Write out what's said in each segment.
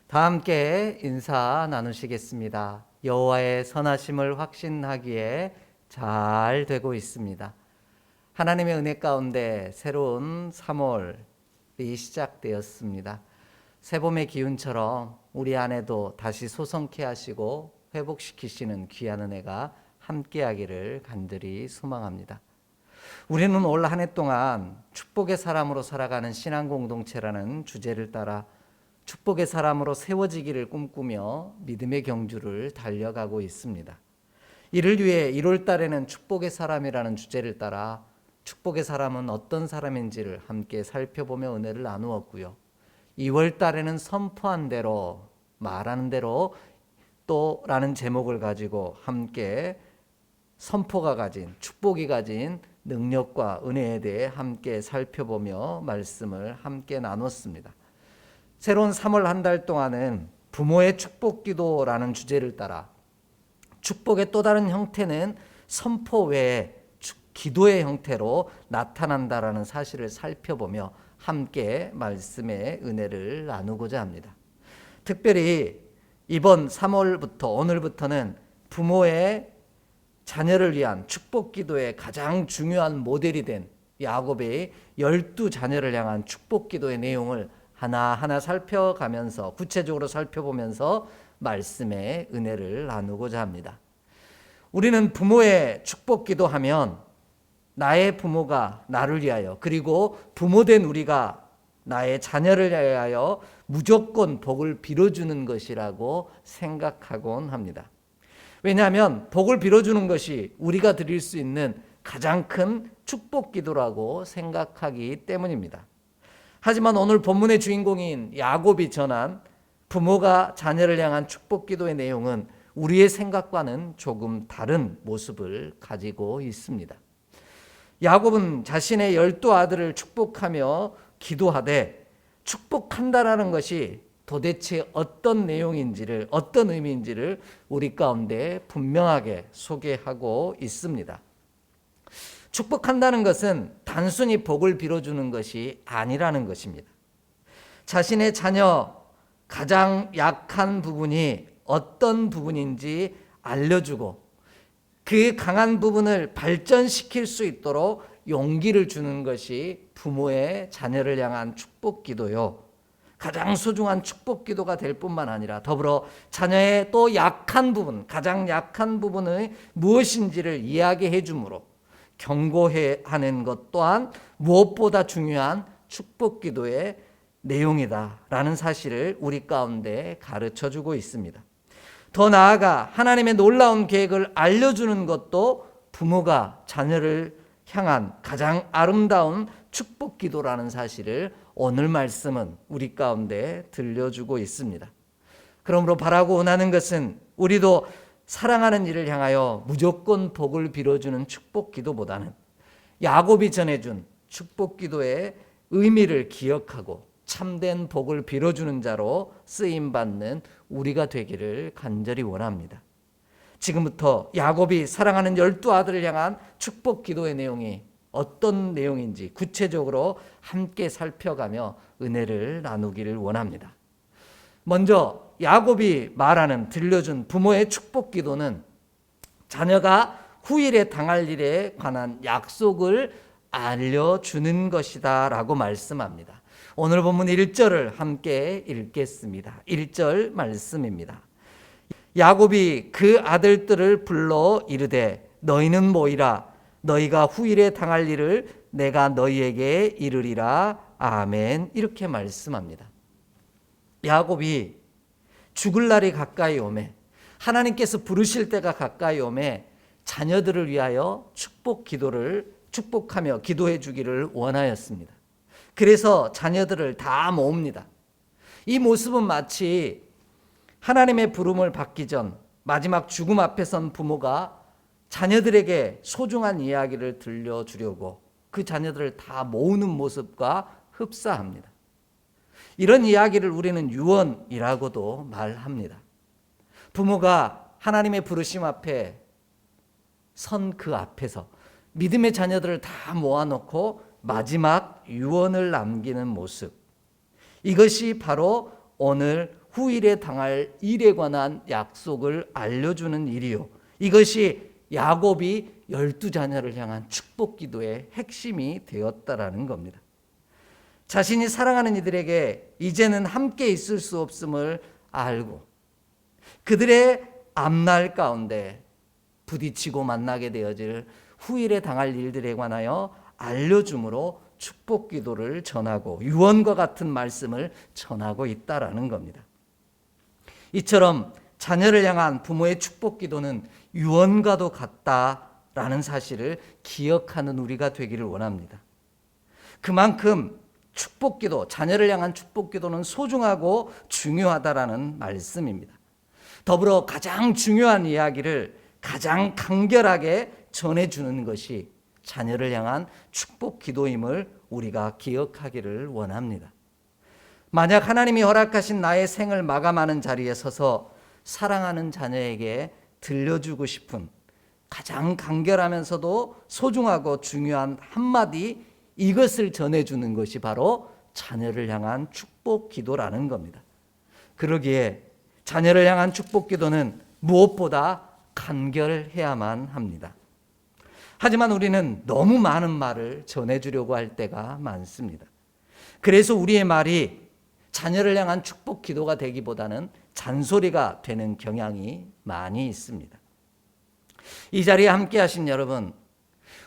다 함께 인사 나누시겠습니다. 여호와의 선하심을 확신하기에 잘 되고 있습니다. 하나님의 은혜 가운데 새로운 3월이 시작되었습니다. 새봄의 기운처럼 우리 안에도 다시 소성케 하시고 회복시키시는 귀한 은혜가 함께하기를 간절히 소망합니다. 우리는 올 한 해 동안 축복의 사람으로 살아가는 신앙 공동체라는 주제를 따라 축복의 사람으로 세워지기를 꿈꾸며 믿음의 경주를 달려가고 있습니다. 이를 위해 1월 달에는 축복의 사람이라는 주제를 따라 축복의 사람은 어떤 사람인지를 함께 살펴보며 은혜를 나누었고요. 2월 달에는 선포한 대로, 말하는 대로 또라는 제목을 가지고 함께 선포가 가진, 축복이 가진 능력과 은혜에 대해 함께 살펴보며 말씀을 함께 나눴습니다. 새로운 3월 한 달 동안은 부모의 축복 기도라는 주제를 따라 축복의 또 다른 형태는 선포 외에 기도의 형태로 나타난다라는 사실을 살펴보며 함께 말씀의 은혜를 나누고자 합니다. 특별히 이번 3월부터 오늘부터는 부모의 자녀를 위한 축복 기도의 가장 중요한 모델이 된 야곱의 12자녀를 향한 축복 기도의 내용을 하나하나 살펴가면서 구체적으로 살펴보면서 말씀의 은혜를 나누고자 합니다. 우리는 부모의 축복 기도하면 나의 부모가 나를 위하여 그리고 부모된 우리가 나의 자녀를 위하여 무조건 복을 빌어주는 것이라고 생각하곤 합니다. 왜냐하면 복을 빌어주는 것이 우리가 드릴 수 있는 가장 큰 축복 기도라고 생각하기 때문입니다. 하지만 오늘 본문의 주인공인 야곱이 전한 부모가 자녀를 향한 축복 기도의 내용은 우리의 생각과는 조금 다른 모습을 가지고 있습니다. 야곱은 자신의 12아들을 축복하며 기도하되 축복한다라는 것이 도대체 어떤 내용인지를, 어떤 의미인지를 우리 가운데 분명하게 소개하고 있습니다. 축복한다는 것은 단순히 복을 빌어주는 것이 아니라는 것입니다. 자신의 자녀 가장 약한 부분이 어떤 부분인지 알려주고 그 강한 부분을 발전시킬 수 있도록 용기를 주는 것이 부모의 자녀를 향한 축복 기도요. 가장 소중한 축복 기도가 될 뿐만 아니라 더불어 자녀의 또 약한 부분, 가장 약한 부분의 무엇인지를 이야기해 주므로 경고해 하는 것 또한 무엇보다 중요한 축복 기도의 내용이다라는 사실을 우리 가운데 가르쳐 주고 있습니다. 더 나아가 하나님의 놀라운 계획을 알려주는 것도 부모가 자녀를 향한 가장 아름다운 축복 기도라는 사실을 오늘 말씀은 우리 가운데 들려주고 있습니다. 그러므로 바라고 원하는 것은 우리도 사랑하는 이를 향하여 무조건 복을 빌어주는 축복 기도보다는 야곱이 전해준 축복 기도의 의미를 기억하고 참된 복을 빌어주는 자로 쓰임받는 우리가 되기를 간절히 원합니다. 지금부터 야곱이 사랑하는 12아들을 향한 축복 기도의 내용이 어떤 내용인지 구체적으로 함께 살펴가며 은혜를 나누기를 원합니다. 먼저 야곱이 말하는 들려준 부모의 축복 기도는 자녀가 후일에 당할 일에 관한 약속을 알려주는 것이다 라고 말씀합니다. 오늘 본문 1절을 함께 읽겠습니다. 1절 말씀입니다. 야곱이 그 아들들을 불러 이르되 너희는 모이라 너희가 후일에 당할 일을 내가 너희에게 이르리라. 아멘. 이렇게 말씀합니다. 야곱이 죽을 날이 가까이 오매 하나님께서 부르실 때가 가까이 오매 자녀들을 위하여 축복하며 기도해 주기를 원하였습니다. 그래서 자녀들을 다 모읍니다. 이 모습은 마치 하나님의 부름을 받기 전 마지막 죽음 앞에 선 부모가 자녀들에게 소중한 이야기를 들려주려고 그 자녀들을 다 모으는 모습과 흡사합니다. 이런 이야기를 우리는 유언이라고도 말합니다. 부모가 하나님의 부르심 앞에 선 그 앞에서 믿음의 자녀들을 다 모아놓고 마지막 유언을 남기는 모습, 이것이 바로 오늘 후일에 당할 일에 관한 약속을 알려주는 일이요. 이것이 야곱이 12자녀를 향한 축복 기도의 핵심이 되었다라는 겁니다. 자신이 사랑하는 이들에게 이제는 함께 있을 수 없음을 알고 그들의 앞날 가운데 부딪히고 만나게 되어질 후일에 당할 일들에 관하여 알려줌으로 축복 기도를 전하고 유언과 같은 말씀을 전하고 있다라는 겁니다. 이처럼 자녀를 향한 부모의 축복 기도는 유언과도 같다라는 사실을 기억하는 우리가 되기를 원합니다. 그만큼 축복 기도, 자녀를 향한 축복 기도는 소중하고 중요하다라는 말씀입니다. 더불어 가장 중요한 이야기를 가장 간결하게 전해주는 것이 자녀를 향한 축복 기도임을 우리가 기억하기를 원합니다. 만약 하나님이 허락하신 나의 생을 마감하는 자리에 서서 사랑하는 자녀에게 들려주고 싶은 가장 간결하면서도 소중하고 중요한 한마디, 이것을 전해주는 것이 바로 자녀를 향한 축복 기도라는 겁니다. 그러기에 자녀를 향한 축복 기도는 무엇보다 간결해야만 합니다. 하지만 우리는 너무 많은 말을 전해주려고 할 때가 많습니다. 그래서 우리의 말이 자녀를 향한 축복 기도가 되기보다는 잔소리가 되는 경향이 많이 있습니다. 이 자리에 함께 하신 여러분,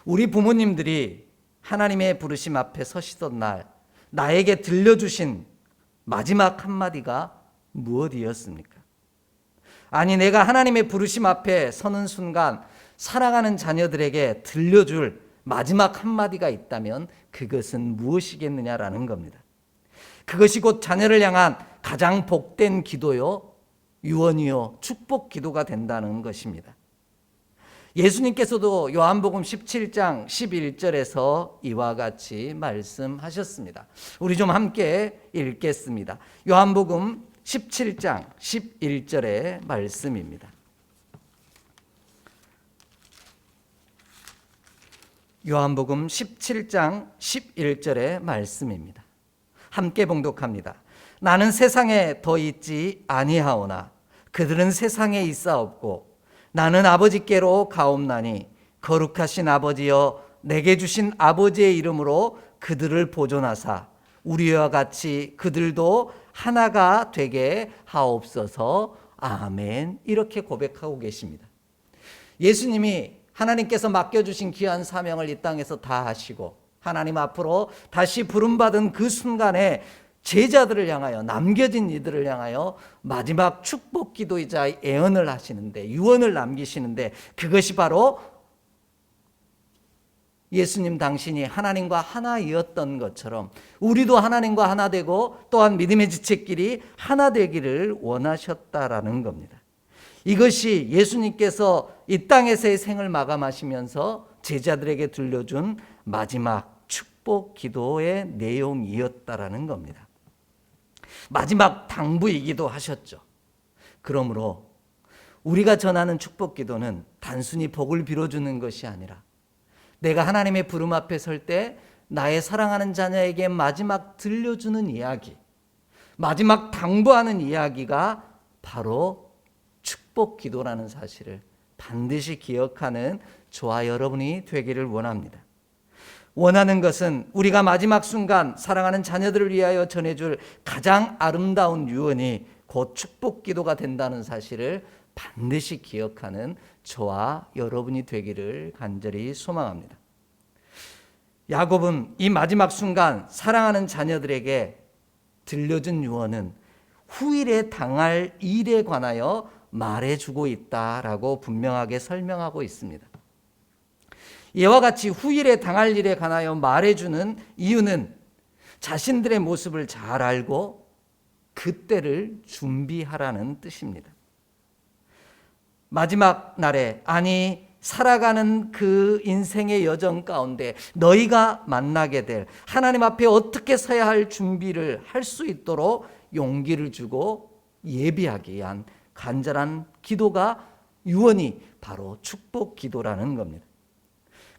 우리 부모님들이 하나님의 부르심 앞에 서시던 날 나에게 들려주신 마지막 한마디가 무엇이었습니까? 아니, 내가 하나님의 부르심 앞에 서는 순간 사랑하는 자녀들에게 들려줄 마지막 한마디가 있다면 그것은 무엇이겠느냐라는 겁니다. 그것이 곧 자녀를 향한 가장 복된 기도요, 유언이요, 축복 기도가 된다는 것입니다. 예수님께서도 요한복음 17장 11절에서 이와 같이 말씀하셨습니다. 우리 좀 함께 읽겠습니다. 요한복음 17장 11절의 말씀입니다. 요한복음 17장 11절의 말씀입니다. 함께 봉독합니다. 나는 세상에 더 있지 아니하오나 그들은 세상에 있사옵고 나는 아버지께로 가옵나니 거룩하신 아버지여 내게 주신 아버지의 이름으로 그들을 보존하사 우리와 같이 그들도 하나가 되게 하옵소서. 아멘. 이렇게 고백하고 계십니다. 예수님이 하나님께서 맡겨주신 귀한 사명을 이 땅에서 다 하시고 하나님 앞으로 다시 부름받은 그 순간에 제자들을 향하여, 남겨진 이들을 향하여 마지막 축복 기도이자 애언을 하시는데, 유언을 남기시는데, 그것이 바로 예수님 당신이 하나님과 하나이었던 것처럼 우리도 하나님과 하나 되고 또한 믿음의 지체끼리 하나 되기를 원하셨다라는 겁니다. 이것이 예수님께서 이 땅에서의 생을 마감하시면서 제자들에게 들려준 마지막 축복 기도의 내용이었다라는 겁니다. 마지막 당부이기도 하셨죠. 그러므로 우리가 전하는 축복 기도는 단순히 복을 빌어주는 것이 아니라 내가 하나님의 부름 앞에 설 때 나의 사랑하는 자녀에게 마지막 들려주는 이야기, 마지막 당부하는 이야기가 바로 축복 기도라는 사실을 반드시 기억하는 저와 여러분이 되기를 원합니다. 원하는 것은 우리가 마지막 순간 사랑하는 자녀들을 위하여 전해줄 가장 아름다운 유언이 곧 축복 기도가 된다는 사실을 반드시 기억하는 저와 여러분이 되기를 간절히 소망합니다. 야곱은 이 마지막 순간 사랑하는 자녀들에게 들려준 유언은 후일에 당할 일에 관하여 말해주고 있다라고 분명하게 설명하고 있습니다. 이와 같이 후일에 당할 일에 관하여 말해주는 이유는 자신들의 모습을 잘 알고 그때를 준비하라는 뜻입니다. 마지막 날에, 아니 살아가는 그 인생의 여정 가운데 너희가 만나게 될 하나님 앞에 어떻게 서야 할 준비를 할 수 있도록 용기를 주고 예비하기 위한 간절한 기도가, 유언이 바로 축복 기도라는 겁니다.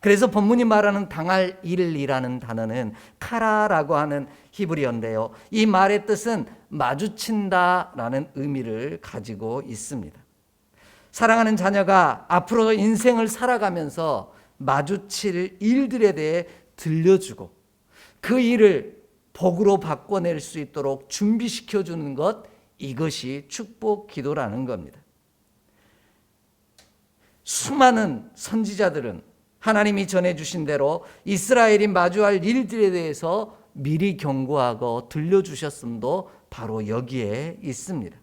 그래서 본문이 말하는 당할 일이라는 단어는 카라라고 하는 히브리어인데요. 이 말의 뜻은 마주친다라는 의미를 가지고 있습니다. 사랑하는 자녀가 앞으로 인생을 살아가면서 마주칠 일들에 대해 들려주고 그 일을 복으로 바꿔낼 수 있도록 준비시켜 주는 것, 이것이 축복 기도라는 겁니다. 수많은 선지자들은 하나님이 전해주신 대로 이스라엘이 마주할 일들에 대해서 미리 경고하고 들려주셨음도 바로 여기에 있습니다.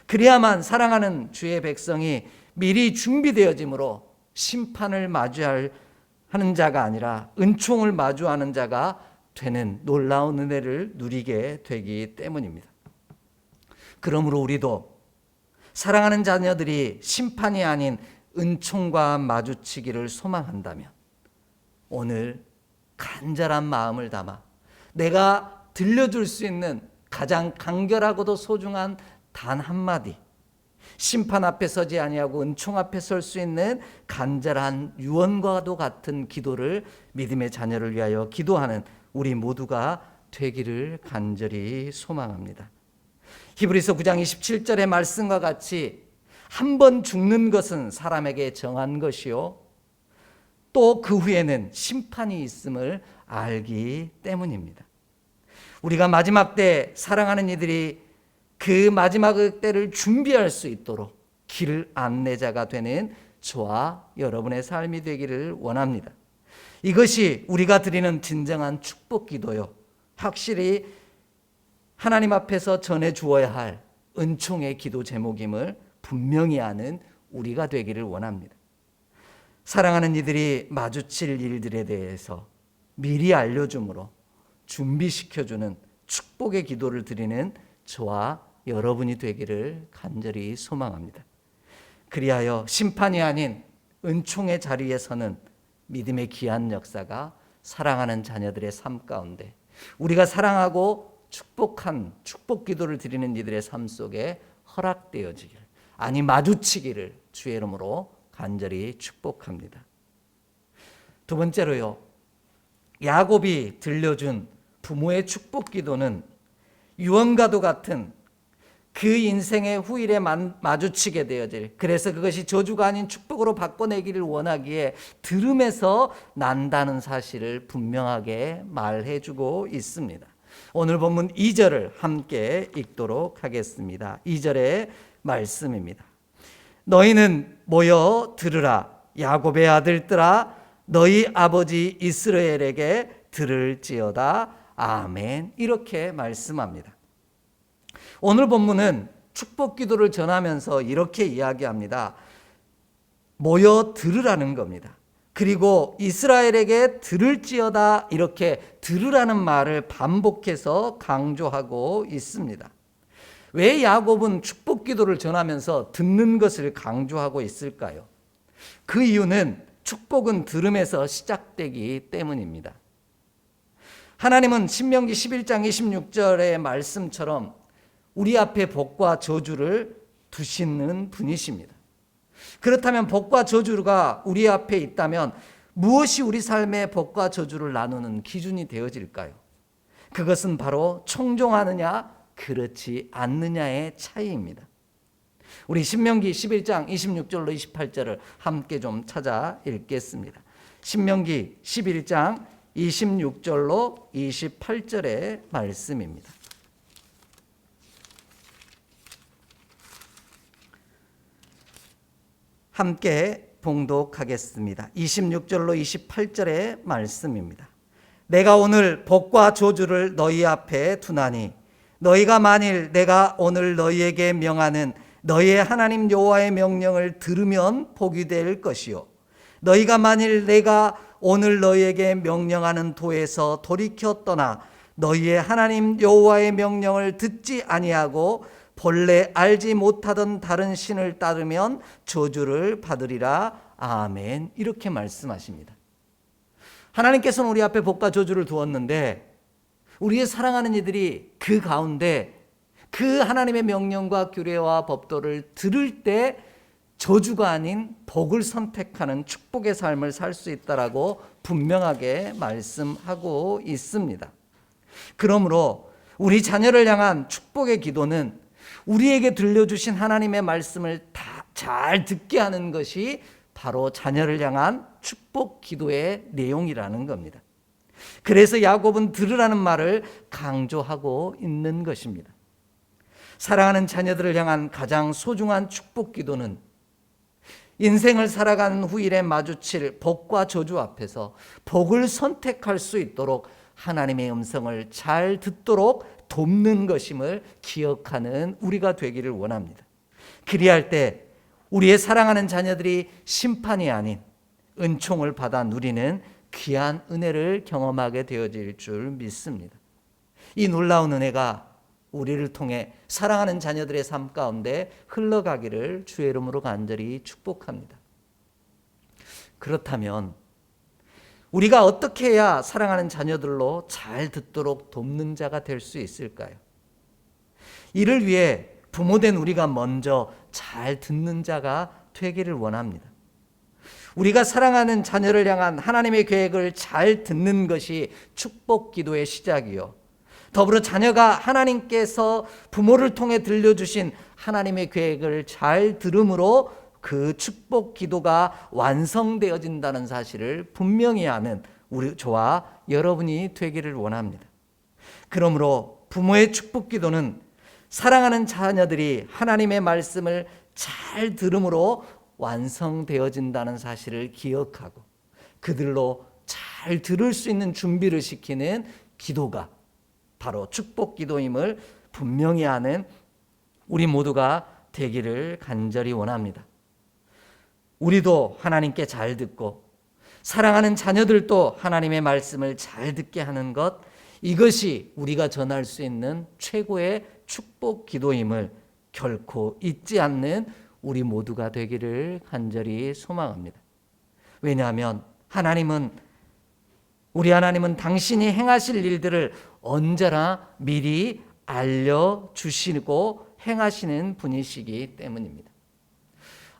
그래야만 사랑하는 주의 백성이 미리 준비되어짐으로 심판을 마주하는 자가 아니라 은총을 마주하는 자가 되는 놀라운 은혜를 누리게 되기 때문입니다. 그러므로 우리도 사랑하는 자녀들이 심판이 아닌 은총과 마주치기를 소망한다면 오늘 간절한 마음을 담아 내가 들려줄 수 있는 가장 간결하고도 소중한 단 한마디, 심판 앞에 서지 아니하고 은총 앞에 설 수 있는 간절한 유언과도 같은 기도를 믿음의 자녀를 위하여 기도하는 우리 모두가 되기를 간절히 소망합니다. 히브리서 9장 27절의 말씀과 같이 한 번 죽는 것은 사람에게 정한 것이요 또 그 후에는 심판이 있음을 알기 때문입니다. 우리가 마지막 때 사랑하는 이들이 그 마지막 때를 준비할 수 있도록 길 안내자가 되는 저와 여러분의 삶이 되기를 원합니다. 이것이 우리가 드리는 진정한 축복 기도요, 확실히 하나님 앞에서 전해 주어야 할 은총의 기도 제목임을 분명히 아는 우리가 되기를 원합니다. 사랑하는 이들이 마주칠 일들에 대해서 미리 알려줌으로 준비시켜주는 축복의 기도를 드리는 저와 여러분이 되기를 간절히 소망합니다. 그리하여 심판이 아닌 은총의 자리에 서는 믿음의 귀한 역사가 사랑하는 자녀들의 삶 가운데 우리가 사랑하고 축복한 축복 기도를 드리는 이들의 삶 속에 허락되어지기를, 아니 마주치기를 주의 이름으로 간절히 축복합니다. 두 번째로요, 야곱이 들려준 부모의 축복 기도는 유언과도 같은 그 인생의 후일에 마주치게 되어질, 그래서 그것이 저주가 아닌 축복으로 바꿔내기를 원하기에 들음에서 난다는 사실을 분명하게 말해주고 있습니다. 오늘 본문 2절을 함께 읽도록 하겠습니다. 2절의 말씀입니다. 너희는 모여 들으라. 야곱의 아들들아, 너희 아버지 이스라엘에게 들을지어다. 아멘. 이렇게 말씀합니다. 오늘 본문은 축복 기도를 전하면서 이렇게 이야기합니다. 모여 들으라는 겁니다. 그리고 이스라엘에게 들을지어다, 이렇게 들으라는 말을 반복해서 강조하고 있습니다. 왜 야곱은 축복 기도를 전하면서 듣는 것을 강조하고 있을까요? 그 이유는 축복은 들음에서 시작되기 때문입니다. 하나님은 신명기 11장 26절의 말씀처럼 우리 앞에 복과 저주를 두시는 분이십니다. 그렇다면 복과 저주가 우리 앞에 있다면 무엇이 우리 삶의 복과 저주를 나누는 기준이 되어질까요? 그것은 바로 청종하느냐 그렇지 않느냐의 차이입니다. 우리 신명기 11장 26절로 28절을 함께 좀 찾아 읽겠습니다. 신명기 11장 26절로 28절의 말씀입니다. 함께 봉독하겠습니다. 26절로 28절의 말씀입니다. 내가 오늘 복과 저주를 너희 앞에 두나니 너희가 만일 내가 오늘 너희에게 명하는 너희의 하나님 여호와의 명령을 들으면 복이 될 것이요 너희가 만일 내가 오늘 너희에게 명령하는 도에서 돌이켜 떠나 너희의 하나님 여호와의 명령을 듣지 아니하고 본래 알지 못하던 다른 신을 따르면 저주를 받으리라. 아멘. 이렇게 말씀하십니다. 하나님께서는 우리 앞에 복과 저주를 두었는데 우리의 사랑하는 이들이 그 가운데 그 하나님의 명령과 규례와 법도를 들을 때 저주가 아닌 복을 선택하는 축복의 삶을 살 수 있다라고 분명하게 말씀하고 있습니다. 그러므로 우리 자녀를 향한 축복의 기도는 우리에게 들려주신 하나님의 말씀을 다 잘 듣게 하는 것이 바로 자녀를 향한 축복 기도의 내용이라는 겁니다. 그래서 야곱은 들으라는 말을 강조하고 있는 것입니다. 사랑하는 자녀들을 향한 가장 소중한 축복 기도는 인생을 살아가는 후일에 마주칠 복과 저주 앞에서 복을 선택할 수 있도록 하나님의 음성을 잘 듣도록 돕는 것임을 기억하는 우리가 되기를 원합니다. 그리할 때 우리의 사랑하는 자녀들이 심판이 아닌 은총을 받아 누리는 귀한 은혜를 경험하게 되어질 줄 믿습니다. 이 놀라운 은혜가 우리를 통해 사랑하는 자녀들의 삶 가운데 흘러가기를 주의 이름으로 간절히 축복합니다. 그렇다면 우리가 어떻게 해야 사랑하는 자녀들로 잘 듣도록 돕는 자가 될 수 있을까요? 이를 위해 부모된 우리가 먼저 잘 듣는 자가 되기를 원합니다. 우리가 사랑하는 자녀를 향한 하나님의 계획을 잘 듣는 것이 축복 기도의 시작이요, 더불어 자녀가 하나님께서 부모를 통해 들려주신 하나님의 계획을 잘 들음으로 그 축복 기도가 완성되어진다는 사실을 분명히 아는 저와 여러분이 되기를 원합니다. 그러므로 부모의 축복 기도는 사랑하는 자녀들이 하나님의 말씀을 잘 들음으로 완성되어진다는 사실을 기억하고 그들로 잘 들을 수 있는 준비를 시키는 기도가 바로 축복 기도임을 분명히 아는 우리 모두가 되기를 간절히 원합니다. 우리도 하나님께 잘 듣고 사랑하는 자녀들도 하나님의 말씀을 잘 듣게 하는 것, 이것이 우리가 전할 수 있는 최고의 축복 기도임을 결코 잊지 않는 우리 모두가 되기를 간절히 소망합니다. 왜냐하면 우리 하나님은 당신이 행하실 일들을 언제나 미리 알려주시고 행하시는 분이시기 때문입니다.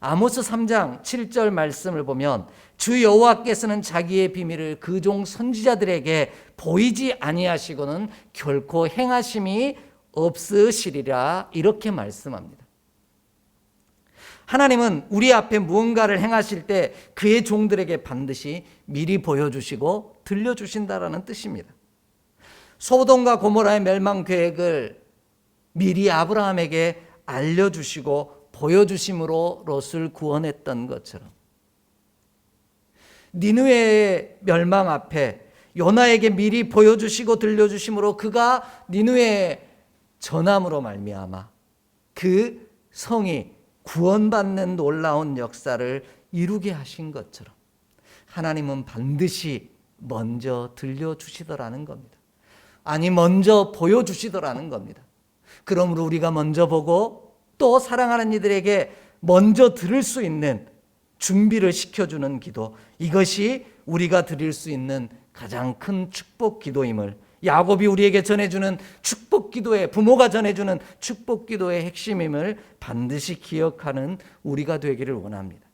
아모스 3장 7절 말씀을 보면 주 여호와께서는 자기의 비밀을 그 종 선지자들에게 보이지 아니하시고는 결코 행하심이 없으시리라, 이렇게 말씀합니다. 하나님은 우리 앞에 무언가를 행하실 때 그의 종들에게 반드시 미리 보여주시고 들려주신다라는 뜻입니다. 소돔과 고모라의 멸망 계획을 미리 아브라함에게 알려주시고 보여주심으로 롯을 구원했던 것처럼 니느웨의 멸망 앞에 요나에게 미리 보여주시고 들려주심으로 그가 니느웨에 전함으로 말미암아 그 성이 구원받는 놀라운 역사를 이루게 하신 것처럼 하나님은 반드시 먼저 들려주시더라는 겁니다. 아니, 먼저 보여주시더라는 겁니다. 그러므로 우리가 먼저 보고 또 사랑하는 이들에게 먼저 들을 수 있는 준비를 시켜주는 기도, 이것이 우리가 드릴 수 있는 가장 큰 축복 기도임을 야곱이 우리에게 전해주는 축복 기도의, 부모가 전해주는 축복 기도의 핵심임을 반드시 기억하는 우리가 되기를 원합니다.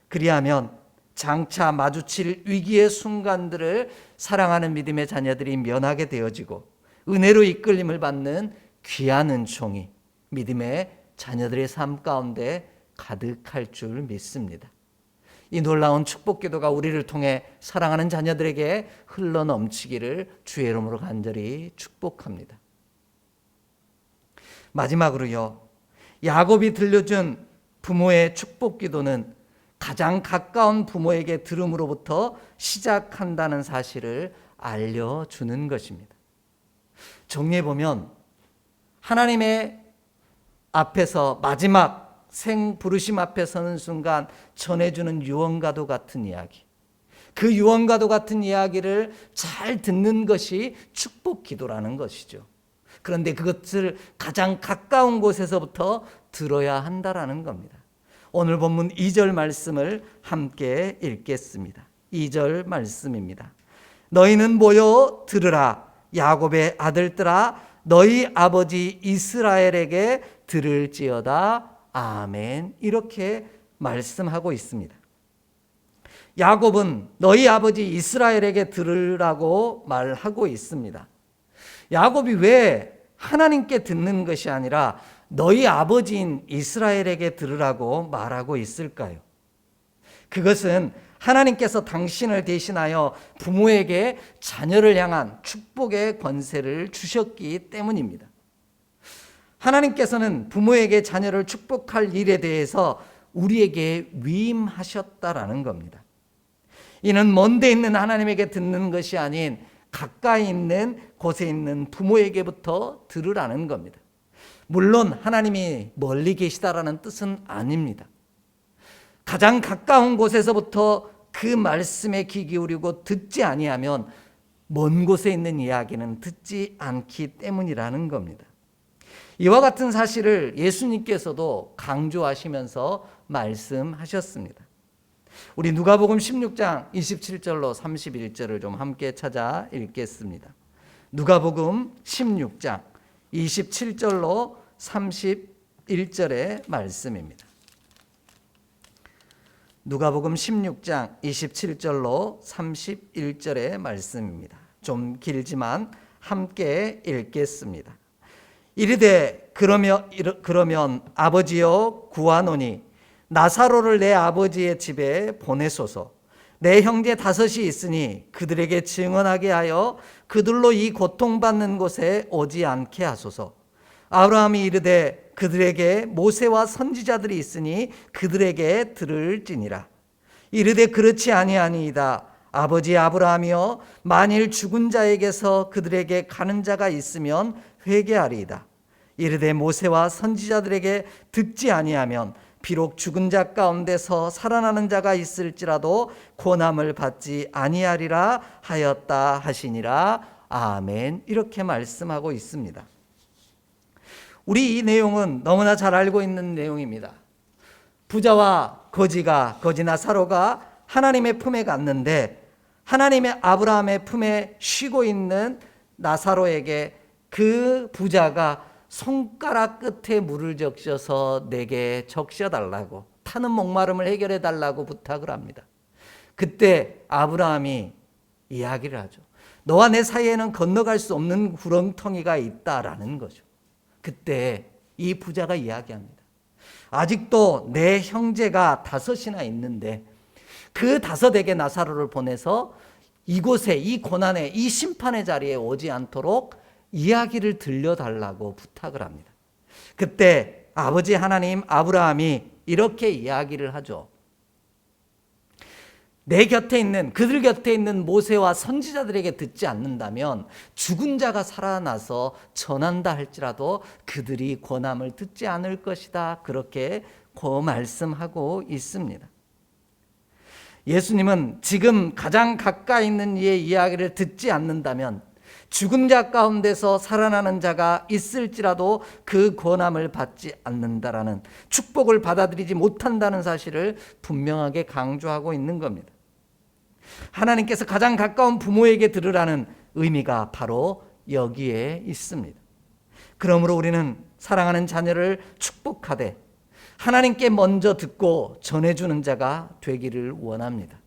그리하면 장차 마주칠 위기의 순간들을 사랑하는 믿음의 자녀들이 면하게 되어지고 은혜로 이끌림을 받는 귀한 은총이 믿음의 자녀들의 삶 가운데 가득할 줄 믿습니다. 이 놀라운 축복 기도가 우리를 통해 사랑하는 자녀들에게 흘러넘치기를 주의 이름으로 간절히 축복합니다. 마지막으로요, 야곱이 들려준 부모의 축복 기도는 가장 가까운 부모에게 들음으로부터 시작한다는 사실을 알려주는 것입니다. 정리해보면 하나님의 앞에서 마지막 생 부르심 앞에 서는 순간 전해주는 유언과도 같은 이야기, 그 유언과도 같은 이야기를 잘 듣는 것이 축복 기도라는 것이죠. 그런데 그것을 가장 가까운 곳에서부터 들어야 한다라는 겁니다. 오늘 본문 2절 말씀을 함께 읽겠습니다. 2절 말씀입니다. 너희는 모여 들으라. 야곱의 아들들아, 너희 아버지 이스라엘에게 들을지어다. 아멘. 이렇게 말씀하고 있습니다. 야곱은 너희 아버지 이스라엘에게 들으라고 말하고 있습니다. 야곱이 왜 하나님께 듣는 것이 아니라 너희 아버지인 이스라엘에게 들으라고 말하고 있을까요? 그것은 하나님께서 당신을 대신하여 부모에게 자녀를 향한 축복의 권세를 주셨기 때문입니다. 하나님께서는 부모에게 자녀를 축복할 일에 대해서 우리에게 위임하셨다라는 겁니다. 이는 먼데 있는 하나님에게 듣는 것이 아닌 가까이 있는 곳에 있는 부모에게부터 들으라는 겁니다. 물론 하나님이 멀리 계시다라는 뜻은 아닙니다. 가장 가까운 곳에서부터 그 말씀에 귀 기울이고 듣지 아니하면 먼 곳에 있는 이야기는 듣지 않기 때문이라는 겁니다. 이와 같은 사실을 예수님께서도 강조하시면서 말씀하셨습니다. 우리 누가복음 16장 27절로 31절을 좀 함께 찾아 읽겠습니다. 누가복음 16장 27절로 31절의 말씀입니다. 누가복음 16장 27절로 31절의 말씀입니다. 좀 길지만 함께 읽겠습니다. 이르되 그러면 아버지여 구하노니 나사로를 내 아버지의 집에 보내소서. 내 형제 5이 있으니 그들에게 증언하게 하여 그들로 이 고통받는 곳에 오지 않게 하소서. 아브라함이 이르되 그들에게 모세와 선지자들이 있으니 그들에게 들을지니라. 이르되 그렇지 아니하니이다. 아버지 아브라함이여 만일 죽은 자에게서 그들에게 가는 자가 있으면 회개하리이다. 이르되 모세와 선지자들에게 듣지 아니하면 비록 죽은 자 가운데서 살아나는 자가 있을지라도 고난을 받지 아니하리라 하였다 하시니라. 아멘. 이렇게 말씀하고 있습니다. 우리 이 내용은 너무나 잘 알고 있는 내용입니다. 부자와 거지나 사로가 하나님의 품에 갔는데 하나님의 아브라함의 품에 쉬고 있는 나사로에게 그 부자가 손가락 끝에 물을 적셔서 내게 적셔달라고, 타는 목마름을 해결해달라고 부탁을 합니다. 그때 아브라함이 이야기를 하죠. 너와 내 사이에는 건너갈 수 없는 구렁텅이가 있다라는 거죠. 그때 이 부자가 이야기합니다. 아직도 내 형제가 5이나 있는데 그 5에게 나사로를 보내서 이곳에, 이 고난의, 이 심판의 자리에 오지 않도록 이야기를 들려달라고 부탁을 합니다. 그때 아버지 하나님 아브라함이 이렇게 이야기를 하죠. 내 곁에 있는, 그들 곁에 있는 모세와 선지자들에게 듣지 않는다면 죽은 자가 살아나서 전한다 할지라도 그들이 권함을 듣지 않을 것이다. 그렇게 말씀하고 있습니다. 예수님은 지금 가장 가까이 있는 이의 이야기를 듣지 않는다면 죽은 자 가운데서 살아나는 자가 있을지라도 그 권함을 받지 않는다라는, 축복을 받아들이지 못한다는 사실을 분명하게 강조하고 있는 겁니다. 하나님께서 가장 가까운 부모에게 들으라는 의미가 바로 여기에 있습니다. 그러므로 우리는 사랑하는 자녀를 축복하되 하나님께 먼저 듣고 전해주는 자가 되기를 원합니다.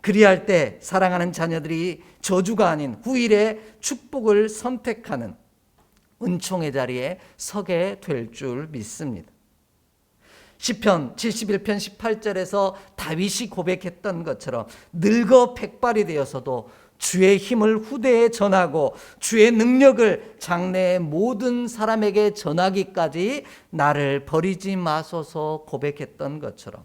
그리할 때 사랑하는 자녀들이 저주가 아닌 후일의 축복을 선택하는 은총의 자리에 서게 될 줄 믿습니다. 시편 71편 18절에서 다윗이 고백했던 것처럼 늙어 백발이 되어서도 주의 힘을 후대에 전하고 주의 능력을 장래의 모든 사람에게 전하기까지 나를 버리지 마소서 고백했던 것처럼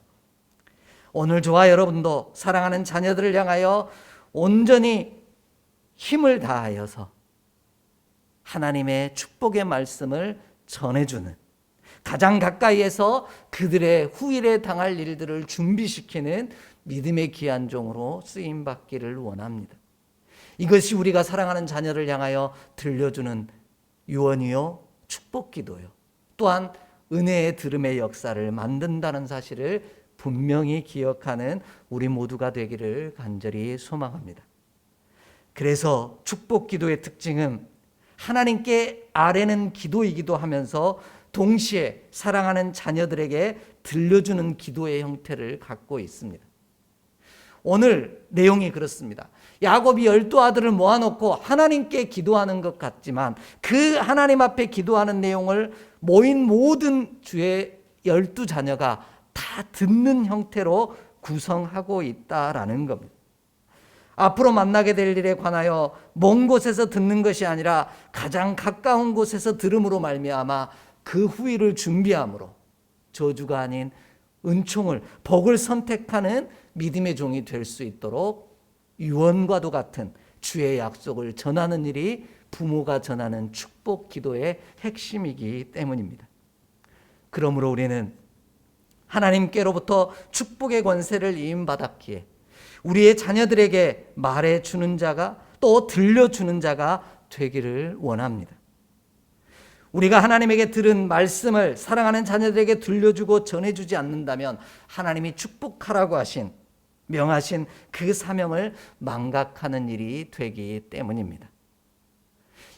오늘 저와 여러분도 사랑하는 자녀들을 향하여 온전히 힘을 다하여서 하나님의 축복의 말씀을 전해주는, 가장 가까이에서 그들의 후일에 당할 일들을 준비시키는 믿음의 귀한 종으로 쓰임받기를 원합니다. 이것이 우리가 사랑하는 자녀를 향하여 들려주는 유언이요 축복기도요, 또한 은혜의 들음의 역사를 만든다는 사실을 분명히 기억하는 우리 모두가 되기를 간절히 소망합니다. 그래서 축복기도의 특징은 하나님께 아뢰는 기도이기도 하면서 동시에 사랑하는 자녀들에게 들려주는 기도의 형태를 갖고 있습니다. 오늘 내용이 그렇습니다. 야곱이 12아들을 모아놓고 하나님께 기도하는 것 같지만 그 하나님 앞에 기도하는 내용을 모인 모든 주의 12자녀가 다 듣는 형태로 구성하고 있다라는 겁니다. 앞으로 만나게 될 일에 관하여 먼 곳에서 듣는 것이 아니라 가장 가까운 곳에서 들음으로 말미암아 그 후일을 준비함으로 저주가 아닌 은총을, 복을 선택하는 믿음의 종이 될 수 있도록 유언과도 같은 주의 약속을 전하는 일이 부모가 전하는 축복 기도의 핵심이기 때문입니다. 그러므로 우리는 하나님께로부터 축복의 권세를 이임받았기에 우리의 자녀들에게 말해주는 자가 또 들려주는 자가 되기를 원합니다. 우리가 하나님에게 들은 말씀을 사랑하는 자녀들에게 들려주고 전해주지 않는다면 하나님이 축복하라고 명하신 그 사명을 망각하는 일이 되기 때문입니다.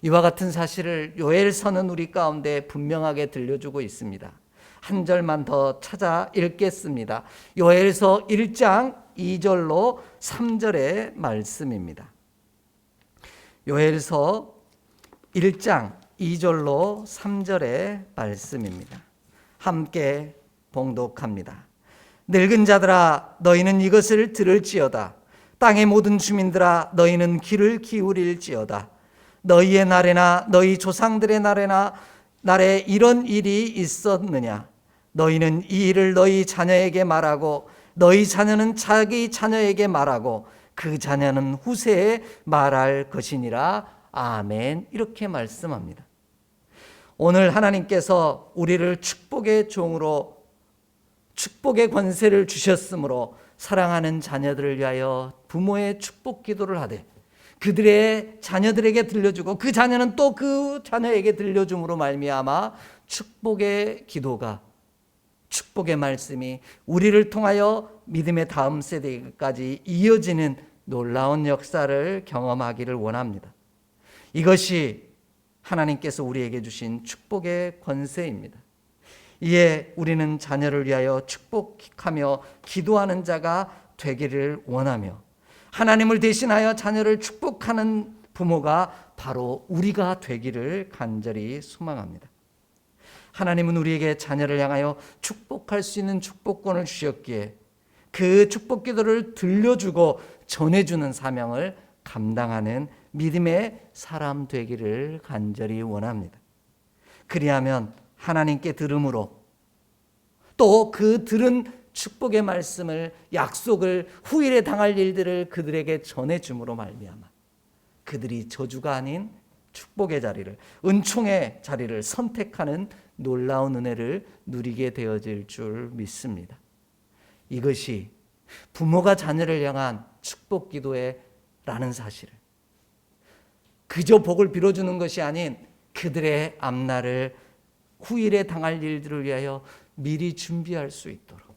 이와 같은 사실을 요엘서는 우리 가운데 분명하게 들려주고 있습니다. 한 절만 더 찾아 읽겠습니다. 요엘서 1장 2절로 3절의 말씀입니다. 요엘서 1장 2절로 3절의 말씀입니다. 함께 봉독합니다. 늙은 자들아 너희는 이것을 들을지어다. 땅의 모든 주민들아 너희는 귀를 기울일지어다. 너희의 날에나 너희 조상들의 날에 이런 일이 있었느냐? 너희는 이 일을 너희 자녀에게 말하고 너희 자녀는 자기 자녀에게 말하고 그 자녀는 후세에 말할 것이니라. 아멘. 이렇게 말씀합니다. 오늘 하나님께서 우리를 축복의 종으로 축복의 권세를 주셨으므로 사랑하는 자녀들을 위하여 부모의 축복 기도를 하되 그들의 자녀들에게 들려주고 그 자녀는 또 그 자녀에게 들려줌으로 말미암아 축복의 기도가, 축복의 말씀이 우리를 통하여 믿음의 다음 세대까지 이어지는 놀라운 역사를 경험하기를 원합니다. 이것이 하나님께서 우리에게 주신 축복의 권세입니다. 이에 우리는 자녀를 위하여 축복하며 기도하는 자가 되기를 원하며 하나님을 대신하여 자녀를 축복하는 부모가 바로 우리가 되기를 간절히 소망합니다. 하나님은 우리에게 자녀를 향하여 축복할 수 있는 축복권을 주셨기에 그 축복 기도를 들려주고 전해주는 사명을 감당하는 믿음의 사람 되기를 간절히 원합니다. 그리하면 하나님께 들음으로 또 그 들은 축복의 말씀을, 약속을, 후일에 당할 일들을 그들에게 전해줌으로 말미암아 그들이 저주가 아닌 축복의 자리를, 은총의 자리를 선택하는 놀라운 은혜를 누리게 되어질 줄 믿습니다. 이것이 부모가 자녀를 향한 축복 기도라는 사실을 그저 복을 빌어주는 것이 아닌 그들의 앞날을, 후일에 당할 일들을 위하여 미리 준비할 수 있도록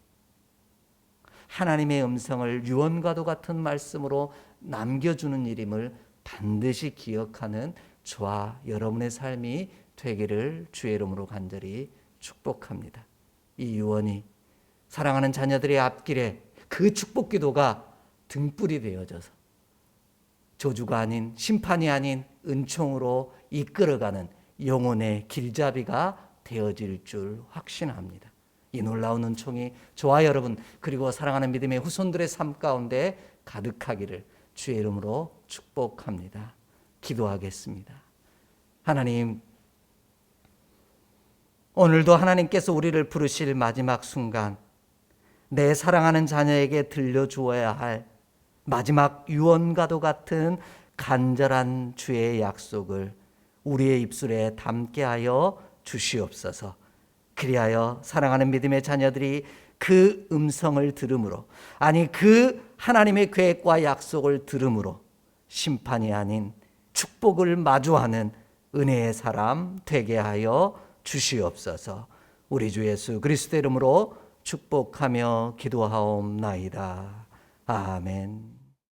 하나님의 음성을 유언과도 같은 말씀으로 남겨주는 일임을 반드시 기억하는 저와 여러분의 삶이 되기를 주의 이름으로 간절히 축복합니다. 이 유언이 사랑하는 자녀들의 앞길에 그 축복 기도가 등불이 되어져서 저주가 아닌, 심판이 아닌 은총으로 이끌어가는 영혼의 길잡이가 되어질 줄 확신합니다. 이 놀라운 은총이 저와 여러분 그리고 사랑하는 믿음의 후손들의 삶 가운데 가득하기를 주의 이름으로 축복합니다. 기도하겠습니다. 하나님, 오늘도 하나님께서 우리를 부르실 마지막 순간 내 사랑하는 자녀에게 들려주어야 할 마지막 유언과도 같은 간절한 주의 약속을 우리의 입술에 담게 하여 주시옵소서. 그리하여 사랑하는 믿음의 자녀들이 그 음성을 들음으로, 아니 그 하나님의 계획과 약속을 들음으로 심판이 아닌 축복을 마주하는 은혜의 사람 되게 하여 주시옵소서. 우리 주 예수 그리스도 이름으로 축복하며 기도하옵나이다. 아멘.